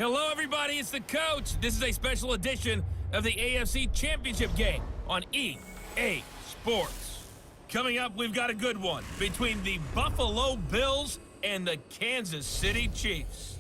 Hello, everybody. It's the coach. This is a special edition of the AFC Championship game on EA Sports. Coming up, we've got a good one between the Buffalo Bills and the Kansas City Chiefs.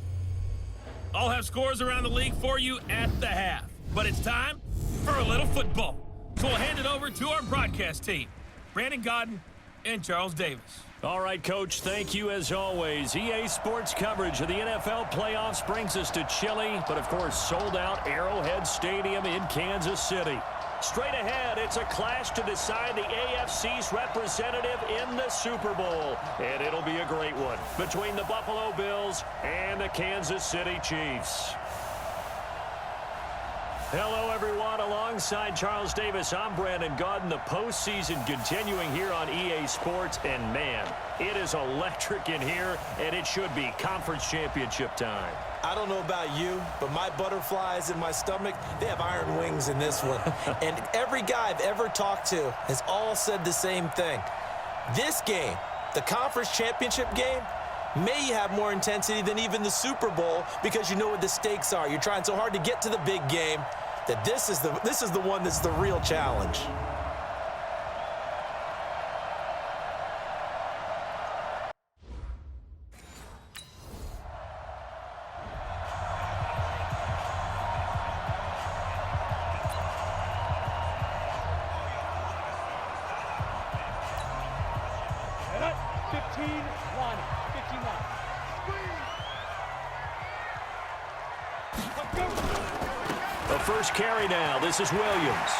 I'll have scores around the league for you at the half, but it's time for a little football. So we'll hand it over to our broadcast team, Brandon Godden and Charles Davis. All right, Coach, thank you as always. EA Sports coverage of the NFL playoffs brings us to chilly, but of course sold-out Arrowhead Stadium in Kansas City. Straight ahead, it's a clash to decide the AFC's representative in the Super Bowl. And it'll be a great one between the Buffalo Bills and the Kansas City Chiefs. Hello, everyone. Alongside Charles Davis, I'm Brandon Godden. The postseason continuing here on EA Sports. And, man, it is electric in here, and it should be conference championship time. I don't know about you, but my butterflies in my stomach, they have iron wings in this one. And every guy I've ever talked to has all said the same thing. This game, the conference championship game, may have more intensity than even the Super Bowl because you know what the stakes are. You're trying so hard to get to the big game that this is the one that's the real challenge. The first carry now. This is Williams.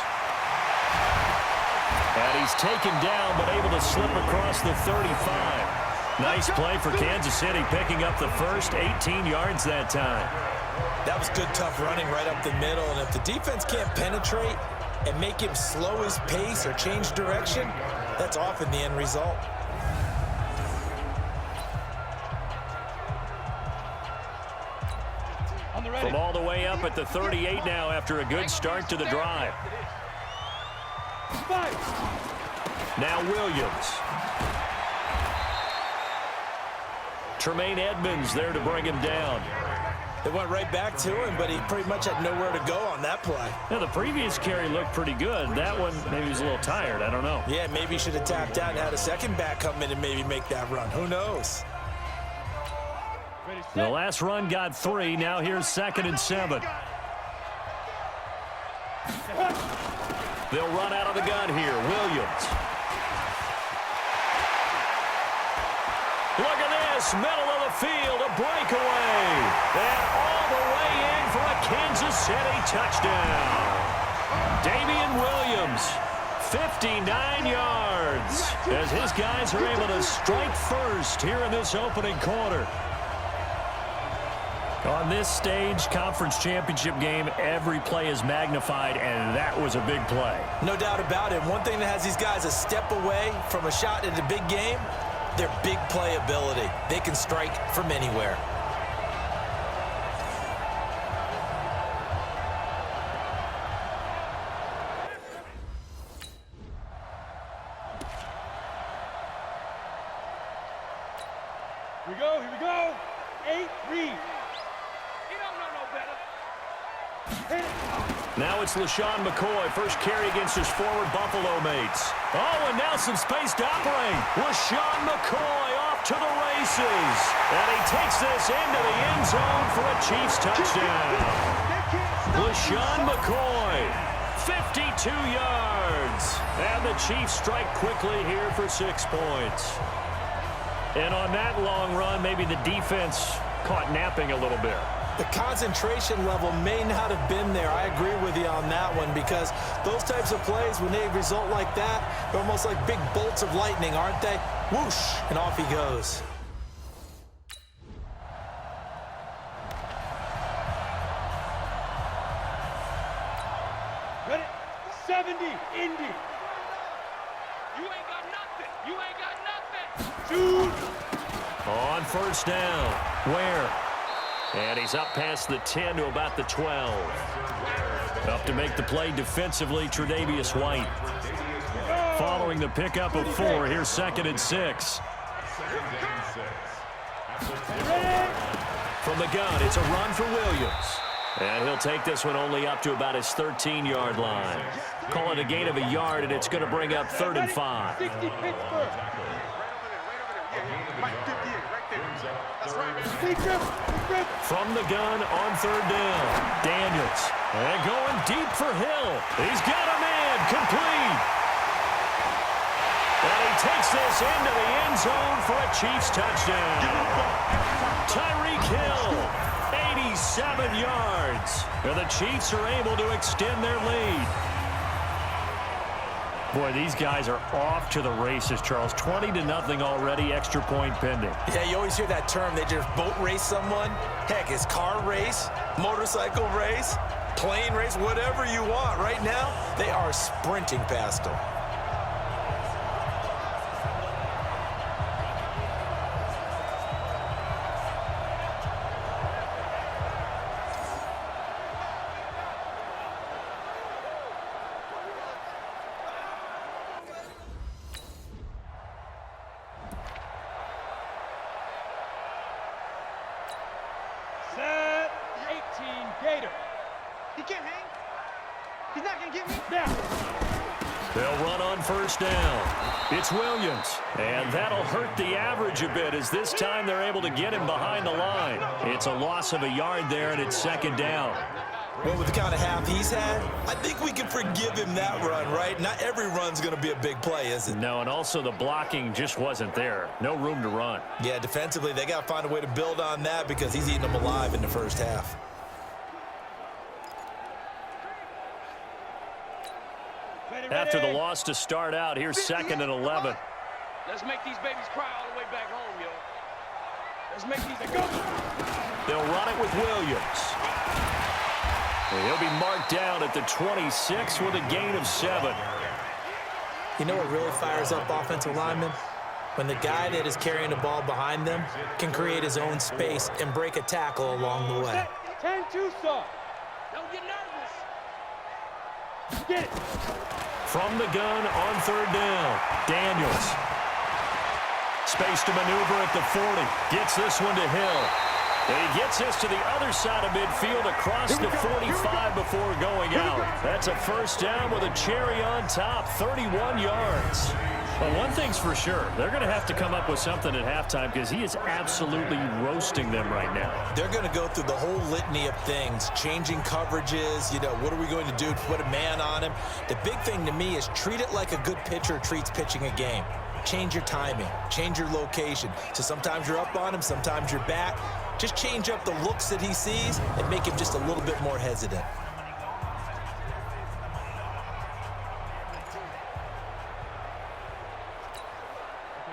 And he's taken down, but able to slip across the 35. Nice play for Kansas City, picking up the first 18 yards that time. That was good, tough running right up the middle. And if the defense can't penetrate and make him slow his pace or change direction, that's often the end result. From all the way up at the 38 now after a good start to the drive. Now Williams. Tremaine Edmonds there to bring him down. They went right back to him, but he pretty much had nowhere to go on that play. Yeah, the previous carry looked pretty good. That one, maybe he was a little tired. I don't know. Yeah, maybe he should have tapped out and had a second back come in and maybe make that run. Who knows? The last run got 3. Now here's 2nd and 7. They'll run out of the gun here. Williams. Look at this. Middle of the field. A breakaway. And all the way in for a Kansas City touchdown. Damian Williams. 59 yards. As his guys are able to strike first here in this opening quarter. On this stage, conference championship game, every play is magnified, and that was a big play. No doubt about it. One thing that has these guys a step away from a shot at a big game, their big play ability. They can strike from anywhere. Here we go. 8 read. Now it's LaShawn McCoy, first carry against his former Buffalo mates. Oh, and now some space to operate. LaShawn McCoy off to the races. And he takes this into the end zone for a Chiefs touchdown. LaShawn McCoy, 52 yards. And the Chiefs strike quickly here for 6 points. And on that long run, maybe the defense caught napping a little bit. The concentration level may not have been there. I agree with you on that one because those types of plays, when they result like that, they're almost like big bolts of lightning, aren't they? Whoosh, and off he goes. Ready? 70, Indy. You ain't got nothing. You ain't got nothing. Shoot. On first down. Where? And he's up past the 10 to about the 12. Up to make the play defensively, Tre'Davious White. Following the pickup of 4, here's 2nd and 6. From the gun, it's a run for Williams. And he'll take this one only up to about his 13-yard line. Call it a gain of a yard, and it's going to bring up 3rd and 5. 60 Pittsburgh. From the gun on 3rd down, Daniels. And going deep for Hill. He's got a man, complete. And he takes this into the end zone for a Chiefs touchdown. Tyreek Hill, 87 yards. And the Chiefs are able to extend their lead. Boy, these guys are off to the races, Charles. 20-0 already, extra point pending. Yeah, you always hear that term. They just boat race someone. Heck, it's car race, motorcycle race, plane race, whatever you want. Right now, they are sprinting past them. Set 18 Gator. He can't hang. He's not going to get me. Now. They'll run on 1st down. It's Williams. And that'll hurt the average a bit as this time they're able to get him behind the line. It's a loss of a yard there, and it's 2nd down. Well, with the kind of half he's had, I think we can forgive him that run, right? Not every run's going to be a big play, is it? No, and also the blocking just wasn't there. No room to run. Yeah, defensively, they got to find a way to build on that because he's eating them alive in the first half. After the loss to start out, here's 2nd and 11. Let's make these babies cry all the way back home, yo. Let's make these go. They'll run it with Williams. And he'll be marked down at the 26 with a gain of 7. You know what really fires up offensive linemen? When the guy that is carrying the ball behind them can create his own space and break a tackle along the way. 10-2 saw. Don't get nervous. Get it. From the gun on 3rd down, Daniels. Space to maneuver at the 40. Gets this one to Hill. And he gets this to the other side of midfield across the 45 before going out. That's a 1st down with a cherry on top, 31 yards. Well, one thing's for sure. They're going to have to come up with something at halftime because he is absolutely roasting them right now. They're going to go through the whole litany of things, changing coverages, what are we going to do to put a man on him? The big thing to me is treat it like a good pitcher treats pitching a game. Change your timing, change your location. So sometimes you're up on him, sometimes you're back. Just change up the looks that he sees and make him just a little bit more hesitant.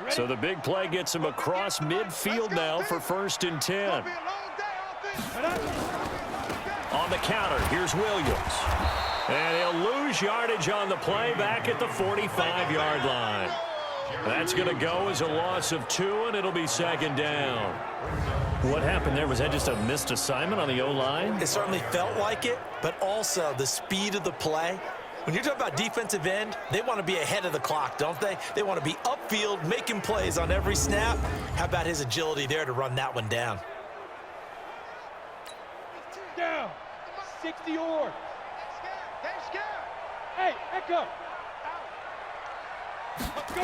So the big play gets him across midfield now for 1st and 10. On the counter, here's Williams. And he'll lose yardage on the play back at the 45-yard line. That's going to go as a loss of 2, and it'll be 2nd down. What happened there? Was that just a missed assignment on the O-line? It certainly felt like it, but also the speed of the play. When you're talking about defensive end, they want to be ahead of the clock, don't they? They want to be upfield, making plays on every snap. How about his agility there to run that one down? Down. 60 or. Hey, Echo. Let's go.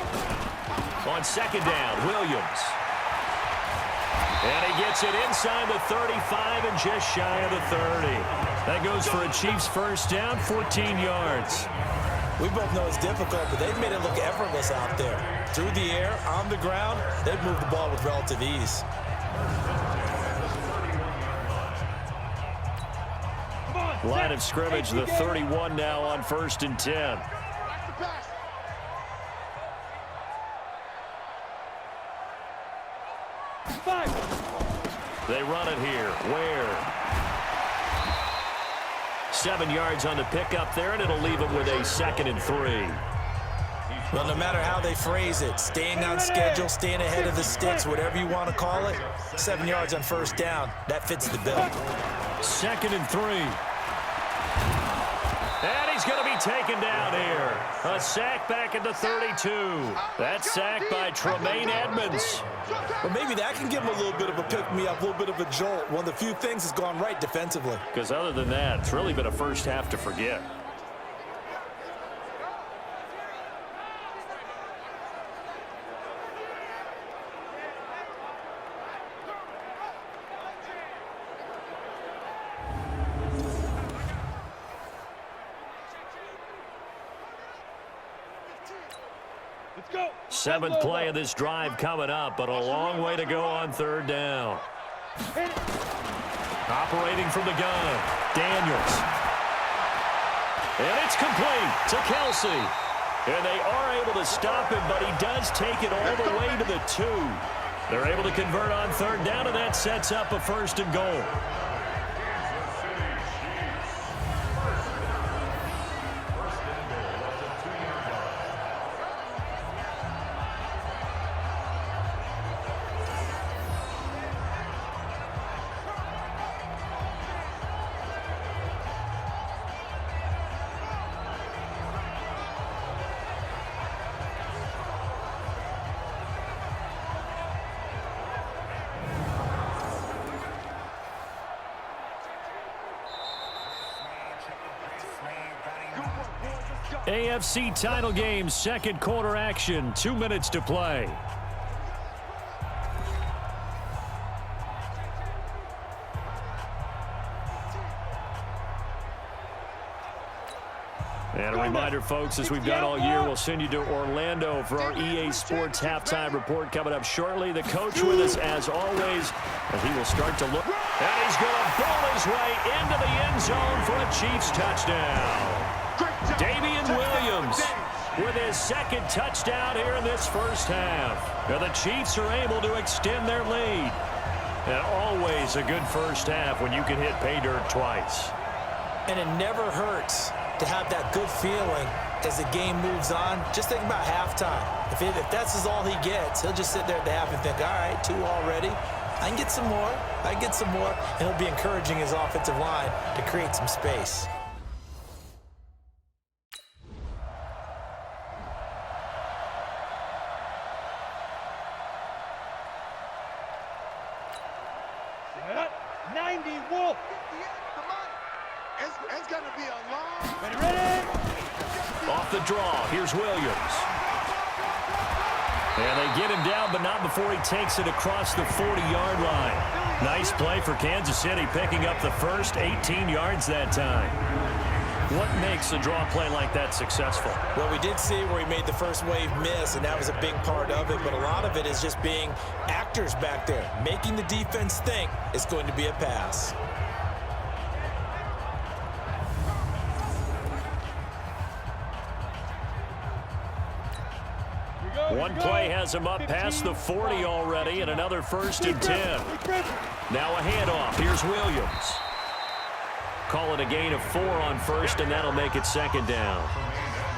On 2nd down, Williams. And he gets it inside the 35 and just shy of the 30. That goes for a Chiefs 1st down, 14 yards. We both know it's difficult, but they've made it look effortless out there. Through the air, on the ground, they've moved the ball with relative ease. Line of scrimmage, the 31 now on 1st and 10. They run it here. Where? 7 yards on the pickup there, and it'll leave them with a 2nd and 3. Well, no matter how they phrase it, staying on schedule, staying ahead of the sticks, whatever you want to call it, 7 yards on 1st down, that fits the bill. 2nd and 3. And he's going to be taken down here. A sack back at the 32. That sack by Tremaine Edmonds. Well, maybe that can give him a little bit of a pick-me-up, a little bit of a jolt. One of the few things that's gone right defensively. Because other than that, it's really been a first half to forget. Seventh play of this drive coming up, but a long way to go on third down. Operating from the gun, Daniels. And it's complete to Kelsey. And they are able to stop him, but he does take it all the way to the 2. They're able to convert on third down, and that sets up a first and goal. AFC title game, second quarter action, 2 minutes to play. And a reminder, folks, as we've done all year, we'll send you to Orlando for our EA Sports halftime report coming up shortly. The coach with us, as always, and he will start to look. And he's going to ball his way into the end zone for a Chiefs touchdown. Damian Williams with his second touchdown here in this first half. Now the Chiefs are able to extend their lead. And always a good first half when you can hit pay dirt twice. And it never hurts to have that good feeling as the game moves on. Just think about halftime. If that's all he gets, he'll just sit there at the half and think, all right, 2 already. I can get some more. I can get some more. And he'll be encouraging his offensive line to create some space. Off the draw, here's Williams. And they get him down, but not before he takes it across the 40-yard line. Nice play for Kansas City, picking up the first 18 yards that time. What makes a draw play like that successful? Well, we did see where he made the first wave miss, and that was a big part of it, but a lot of it is just being actors back there, making the defense think it's going to be a pass. One play has him up past the 40 already, and another first and 10. Now a handoff. Here's Williams. Call it a gain of 4 on first, and that'll make it second down.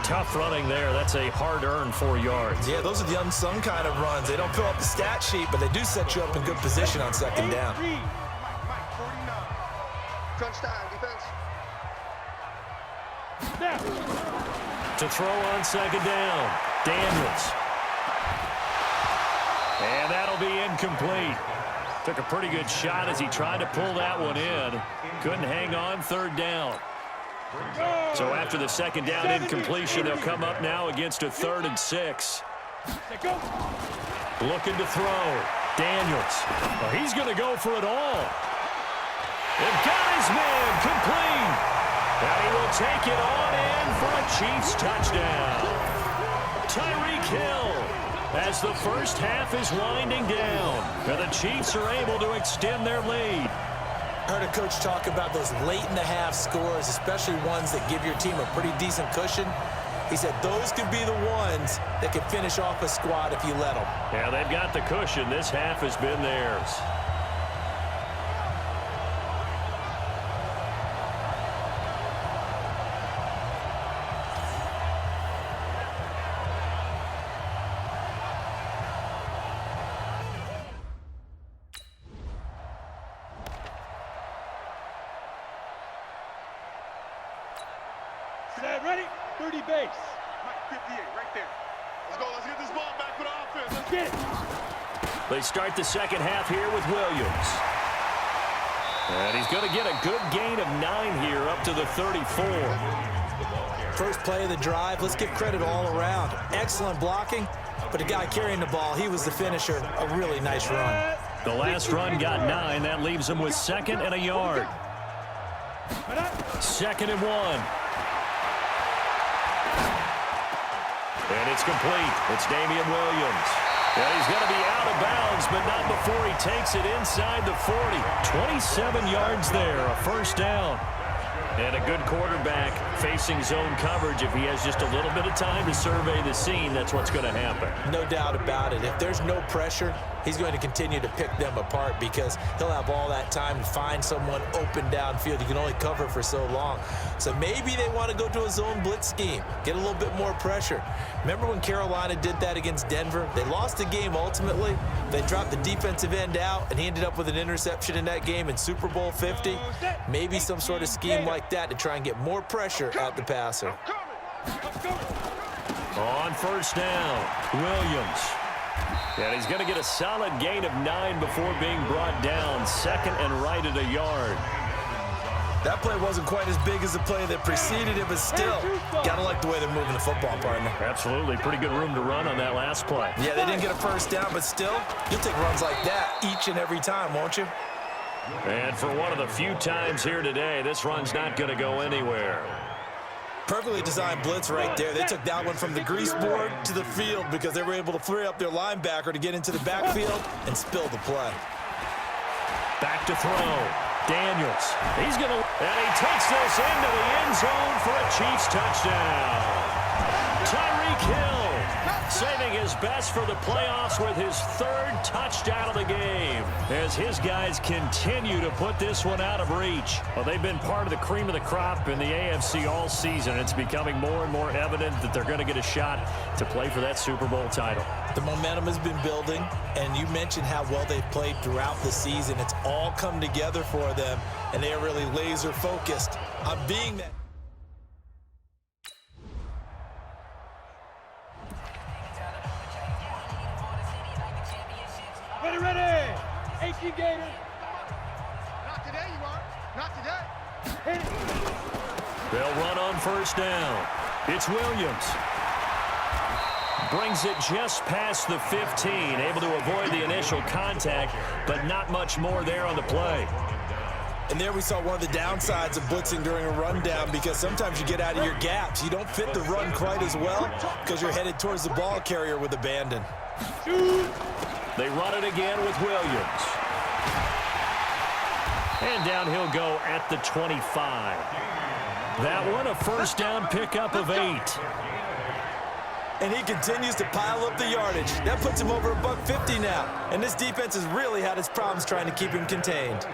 Tough running there. That's a hard-earned 4 yards. Yeah, those are the unsung kind of runs. They don't fill up the stat sheet, but they do set you up in good position on second down. Crunch time, defense. To throw on second down, Daniels. And that'll be incomplete. Took a pretty good shot as he tried to pull that one in. Couldn't hang on third down. So after the second down incompletion, they'll come up now against a 3rd and 6. Looking to throw. Daniels. Well, he's going to go for it all. And got his man complete. And he will take it on in for a Chiefs touchdown. Tyreek Hill, as the first half is winding down, and the Chiefs are able to extend their lead. I heard a coach talk about those late-in-the-half scores, especially ones that give your team a pretty decent cushion. He said those could be the ones that could finish off a squad if you let them. Yeah, they've got the cushion. This half has been theirs. Ready? 30 base. 58, right there. Let's go. Let's get this ball back for the offense. Let's Get it. They start the second half here with Williams. And he's going to get a good gain of 9 here up to the 34. First play of the drive, let's give credit all around. Excellent blocking, but the guy carrying the ball, he was the finisher. A really nice run. The last run got 9. That leaves him with 2nd and a yard. 2nd and 1. And it's complete. It's Damian Williams. And he's going to be out of bounds, but not before he takes it inside the 40. 27 yards there, a first down. And a good quarterback facing zone coverage. If he has just a little bit of time to survey the scene, that's what's going to happen. No doubt about it. If there's no pressure, he's going to continue to pick them apart because he'll have all that time to find someone open downfield. You can only cover for so long. So maybe they want to go to a zone blitz scheme, get a little bit more pressure. Remember when Carolina did that against Denver? They lost the game ultimately. They dropped the defensive end out, and he ended up with an interception in that game in Super Bowl 50. Maybe some sort of scheme like that to try and get more pressure at the passer. On first down, Williams. And he's going to get a solid gain of 9 before being brought down. 2nd and right at a yard. That play wasn't quite as big as the play that preceded it, but still, gotta like the way they're moving the football, partner. Absolutely. Pretty good room to run on that last play. Yeah, they didn't get a first down, but still, you'll take runs like that each and every time, won't you? And for one of the few times here today, this run's not going to go anywhere. Perfectly designed blitz right there. They took that one from the grease board to the field because they were able to free up their linebacker to get into the backfield and spill the play. Back to throw. Daniels. He's going to, and he takes this into the end zone for a Chiefs touchdown. Tyreek Hill saving his best for the playoffs with his 3rd touchdown of the game as his guys continue to put this one out of reach. Well, they've been part of the cream of the crop in the AFC all season. It's becoming more and more evident that they're going to get a shot to play for that Super Bowl title. The momentum has been building, and you mentioned how well they've played throughout the season. It's all come together for them, and they are really laser-focused on being that. Ready. 18 Gators. Not today, you are. Not today. Hit it. They'll run on first down. It's Williams. Brings it just past the 15, able to avoid the initial contact, but not much more there on the play. And there we saw one of the downsides of blitzing during a rundown because sometimes you get out of your gaps. You don't fit the run quite as well because you're headed towards the ball carrier with abandon. They run it again with Williams. And down he'll go at the 25. That one, a first down pickup of 8. And he continues to pile up the yardage. That puts him over $150 now. And this defense has really had its problems trying to keep him contained.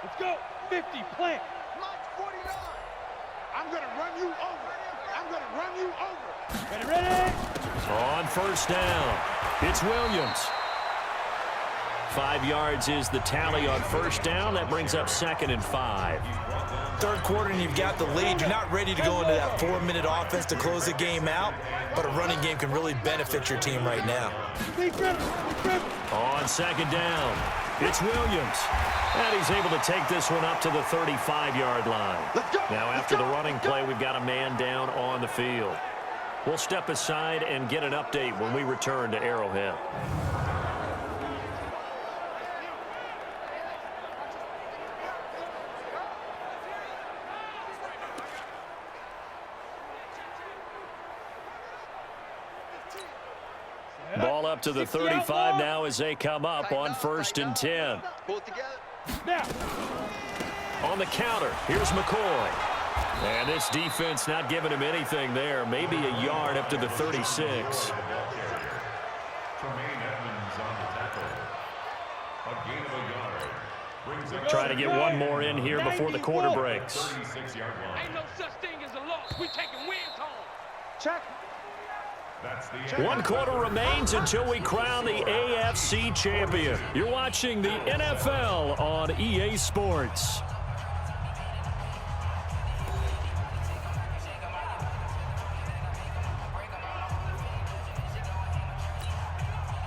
Let's go. 50, plant. Mark 49. I'm going to run you over. I'm going to run you over. Ready. On first down, it's Williams. 5 yards is the tally on first down. That brings up 2nd and 5. Third quarter and you've got the lead. You're not ready to go into that 4-minute offense to close the game out, but a running game can really benefit your team right now. On second down, it's Williams. And he's able to take this one up to the 35-yard line. Now after the running play, we've got a man down on the field. We'll step aside and get an update when we return to Arrowhead. Ball up to the 35 now as they come up on 1st and 10. Pull it together. Now. On the counter, here's McCoy. And this defense not giving him anything there. Maybe a yard up to the 36. Try to get one more in here before the quarter breaks. Ain't no such thing as a loss. We taking wins home. Check. 1 quarter remains until we crown the AFC champion. You're watching the NFL on EA Sports.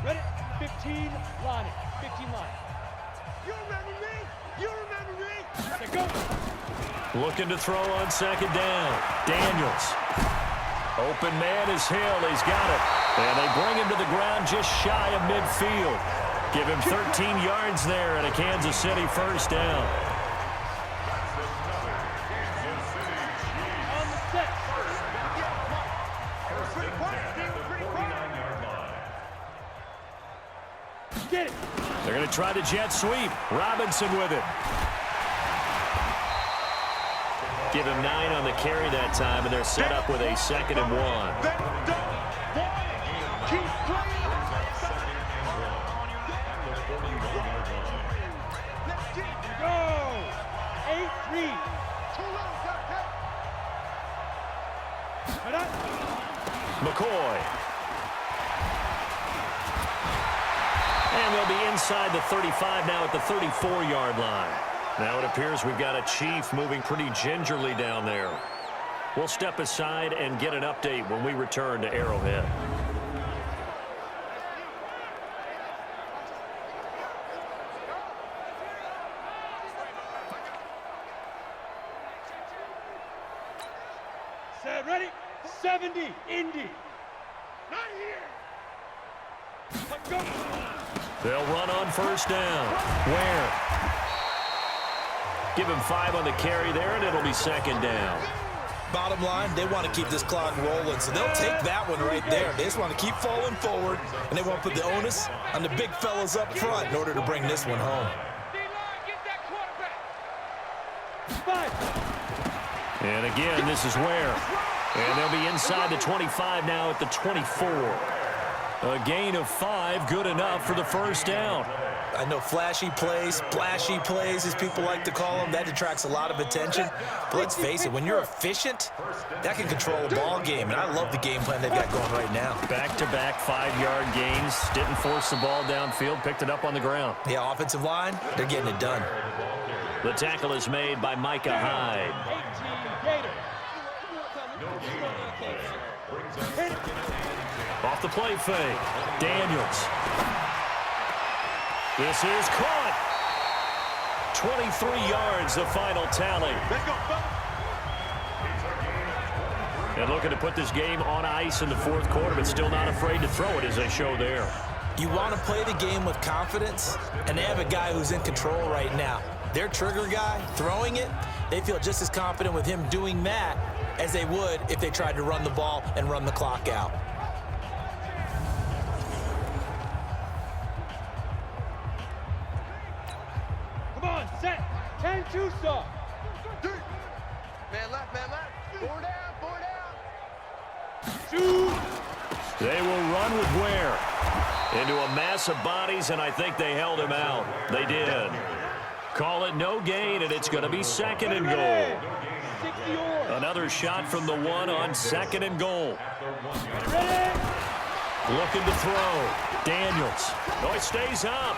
Ready? 15 line it. 15 line. You remember me? You remember me? Let's go. Looking to throw on second down. Daniels. Open man is Hill. He's got it. And they bring him to the ground just shy of midfield. Give him 13 yards there and a Kansas City first down. On the set. Get it. They're going to try the jet sweep. Robinson with it. Give him 9 on the carry that time, and they're set up with a 2nd and 1. Keep playing. Go. 8-3. McCoy. And they'll be inside the 35 now at the 34-yard line. Now it appears we've got a Chief moving pretty gingerly down there. We'll step aside and get an update when we return to Arrowhead. Set, ready? 70, Indy. Not here. Let's go. They'll run on first down. Where? Give him 5 on the carry there, and it'll be 2nd down. Bottom line, they want to keep this clock rolling, so they'll take that one right there. They just want to keep falling forward, and they want to put the onus on the big fellas up front in order to bring this one home. D-line, get that quarterback. 5. And again, this is where. And they'll be inside the 25 now at the 24. A gain of 5, good enough for the first down. I know flashy plays, splashy plays, as people like to call them, that attracts a lot of attention. But let's face it, when you're efficient, that can control a ball game. And I love the game plan they've got going right now. Back-to-back 5-yard gains. Didn't force the ball downfield, picked it up on the ground. The offensive line, they're getting it done. The tackle is made by Micah Hyde. 18 Gator. Off the play fake. Daniels. This is caught. 23 yards, the final tally. Let's go, fellas. And looking to put this game on ice in the 4th quarter, but still not afraid to throw it as they show there. You want to play the game with confidence, and they have a guy who's in control right now. Their trigger guy, throwing it, they feel just as confident with him doing that as they would if they tried to run the ball and run the clock out. Come on, set. 10-2 stop. Man left, man left. 4 down, 4 down. Shoot. They will run with Ware into a mass of bodies, and I think they held him out. They did. Call it no gain, and it's going to be 2nd and goal. 60 or. Another shot from the 1 on 2nd and goal. Ready. Looking to throw. Daniels. No, he stays up.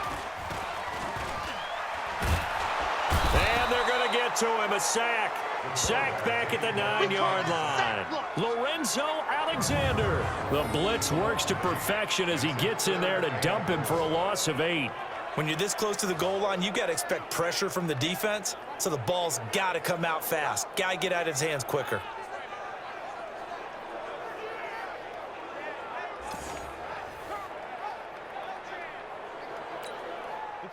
And they're going to get to him. A sack. Sacked back at the 9-yard line. Lorenzo Alexander. The blitz works to perfection as he gets in there to dump him for a loss of 8. When you're this close to the goal line, you got to expect pressure from the defense, so the ball's got to come out fast. Got to get out of his hands quicker.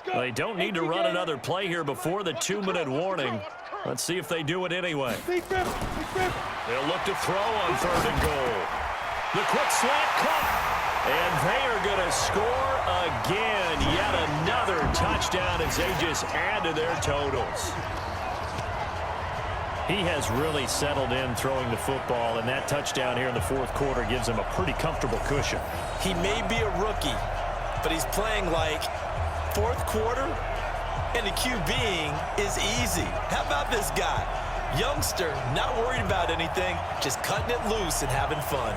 They don't need to run another play here before the 2-minute warning. Let's see if they do it anyway. They'll look to throw on 3rd and goal. The quick slant caught. And they are going to score again. Yet another touchdown as they just add to their totals. He has really settled in throwing the football, and that touchdown here in the 4th quarter gives him a pretty comfortable cushion. He may be a rookie, but he's playing like 4th quarter, and the QBing is easy. How about this guy? Youngster, not worried about anything, just cutting it loose and having fun.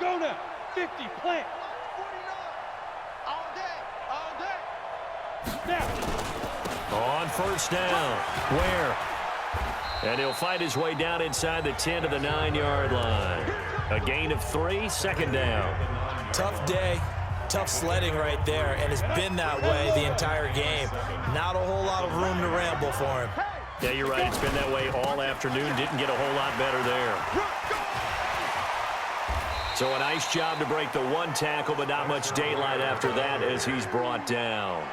Go now. 50, plant. 49. All day. All day. Now. On first down. Where? And he'll fight his way down inside the 10 to the 9-yard line. A gain of 3, second down. Tough day, tough sledding right there, and it's been that way the entire game. Not a whole lot of room to ramble for him. Yeah, you're right. It's been that way all afternoon. Didn't get a whole lot better there. So a nice job to break the 1 tackle, but not much daylight after that as he's brought down.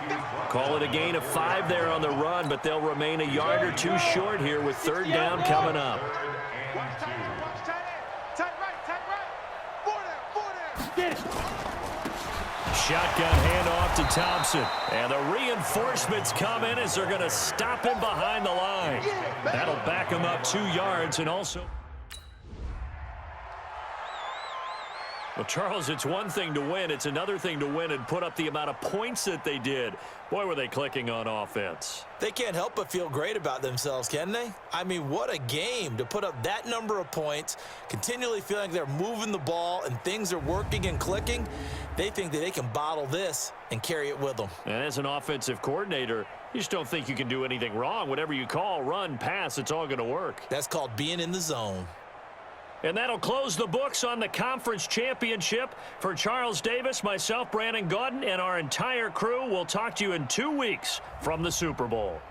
Call it a gain of 5 there on the run, but they'll remain a yard or 2 short here with third down coming up. Watch tight end. Watch tight end. Tight right. Tight right. 4 down. 4 down. Get it. Shotgun handoff to Thompson. And the reinforcements come in as they're going to stop him behind the line. That'll back him up 2 yards and also... Well, Charles, it's one thing to win. It's another thing to win and put up the amount of points that they did. Boy, were they clicking on offense. They can't help but feel great about themselves, can they? I mean, what a game to put up that number of points, continually feeling they're moving the ball and things are working and clicking. They think that they can bottle this and carry it with them. And as an offensive coordinator, you just don't think you can do anything wrong. Whatever you call, run, pass, it's all going to work. That's called being in the zone. And that'll close the books on the conference championship. For Charles Davis, myself, Brandon Gaudin, and our entire crew, we'll talk to you in 2 weeks from the Super Bowl.